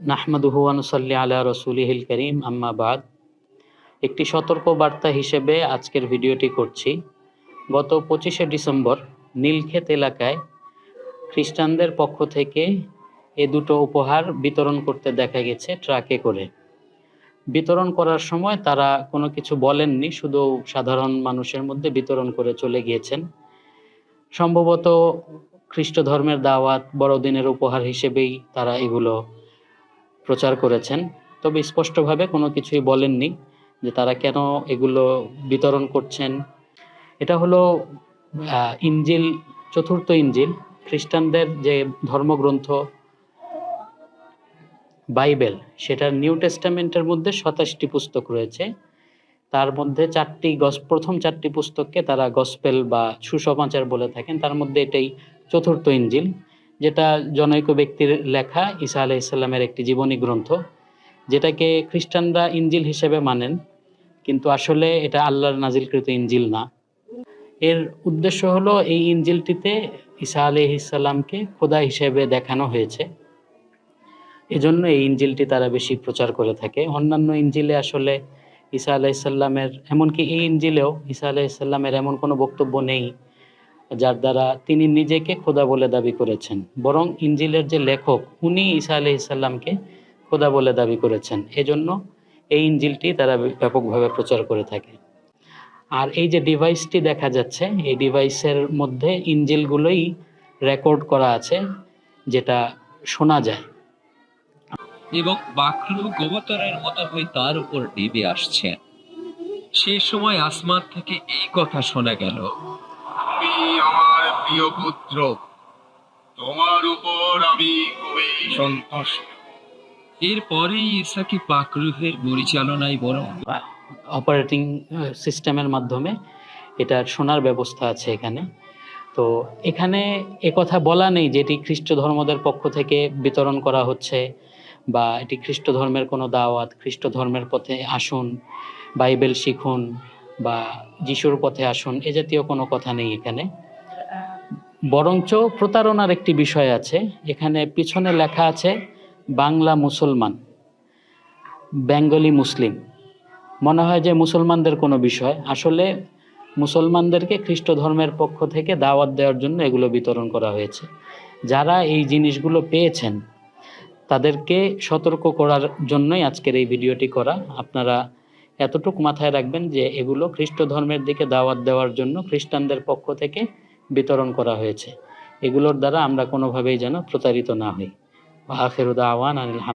নাহমাদুহু ওয়া নুসাল্লি আলা রাসূলিহিল কারীম, আম্মা বাদ। একটি সতর্ক বার্তা হিসেবে আজকের ভিডিওটি করছি। গত 25শে ডিসেম্বর নীলক্ষেত এলাকায় খ্রিস্টানদের পক্ষ থেকে দুটো উপহার বিতরণ করতে দেখা গেছে ট্রাকে করে। বিতরণ করার সময় তারা কোনো কিছু বলেননি, শুধু সাধারণ মানুষের মধ্যে বিতরণ করে চলে গিয়েছেন। সম্ভবত খ্রিস্ট ধর্মের দাওয়াত, বড়দিনের উপহার হিসেবেই তারা এগুলো প্রচার করেছেন। তবে স্পষ্টভাবে কোনো কিছুই বলেননি যে তারা কেন এগুলো বিতরণ করছেন। এটা হলো ইনজিল, চতুর্থ ইনজিল, খ্রিস্টানদের যে ধর্মগ্রন্থ বাইবেল, সেটার নিউ টেস্টামেন্টের মধ্যে 27টি পুস্তক রয়েছে। তার মধ্যে প্রথম 4টি পুস্তককে তারা গসপেল বা সুসমাচার বলে থাকেন। তার মধ্যে এটাই চতুর্থ ইনজিল, যেটা জনৈক ব্যক্তির লেখা ঈসা আলাইহিস সালামের একটি জীবনী গ্রন্থ, যেটাকে খ্রিস্টানরা ইনজিল হিসেবে মানেন, কিন্তু আসলে এটা আল্লাহর নাজিলকৃত ইনজিল না। এর উদ্দেশ্য হলো এই ইনজিলটিতে ঈসা আলাইহিস সালামকে খোদা হিসেবে দেখানো হয়েছে, এজন্য এই ইনজিলটি তারা বেশি প্রচার করে থাকে। অন্যান্য ইনজিলে আসলে ঈসা আলাইহিস সালামের, এমনকি এই ইনজিলেও ঈসা আলাইহিস সালামের এমন কোনো বক্তব্য নেই যার দ্বারা তিনি নিজেকে খোদা বলে দাবি করেছেন। বরং ইনজিলের যে লেখক, উনি ঈসা আলাইহিস সালামকে খোদা বলে দাবি করেছেন। এজন্য এই ইনজিলটি তারা ব্যাপকভাবে প্রচার করে থাকে। আর এই যে ডিভাইসটি দেখা যাচ্ছে, এই ডিভাইসের মধ্যে ইনজিলগুলোই রেকর্ড করা আছে, যেটা শোনা যায়। এবং বাকরু গোবতরের মতো হয়ে তার উপর নেমে আসছেন। সেই সময় আসমান থেকে এই কথা শোনা গেল, তুমি আমার প্রিয় পুত্র, তোমার উপর আমি খুবই সন্তুষ্ট। এরপরেই ঈসাকে পাকরুহের পরিচালনায় বরং অপারেটিং সিস্টেমের মাধ্যমে এটার শোনার ব্যবস্থা আছে এখানে। তো এখানে একথা বলা নেই যে এটি খ্রিস্ট ধর্মদের পক্ষ থেকে বিতরণ করা হচ্ছে, বা এটি খ্রিস্ট ধর্মের কোনো দাওয়াত, খ্রিস্ট ধর্মের পথে আসুন, বাইবেল শিখুন, বা যিশুর পথে আসুন, এ জাতীয় কোনো কথা নেই এখানে। বরঞ্চ প্রতারণার একটি বিষয় আছে এখানে। পিছনে লেখা আছে বাংলা মুসলমান, বেঙ্গলি মুসলিম। মনে হয় যে মুসলমানদের কোনো বিষয়, আসলে মুসলমানদেরকে খ্রিস্ট ধর্মের পক্ষ থেকে দাওয়াত দেওয়ার জন্য এগুলো বিতরণ করা হয়েছে। যারা এই জিনিসগুলো পেয়েছেন তাদেরকে সতর্ক করার জন্যই আজকের এই ভিডিওটি করা। আপনারা এতটুকু মাথায় রাখবেন যে এগুলো খ্রিস্ট ধর্মের দিকে দাওয়াত দেওয়ার জন্য খ্রিস্টানদের পক্ষ থেকে বিতরণ করা হয়েছে। এগুলোর দ্বারা আমরা কোনোভাবেই যেন প্রতারিত না হই। আখিরু দাওয়ানা আনিল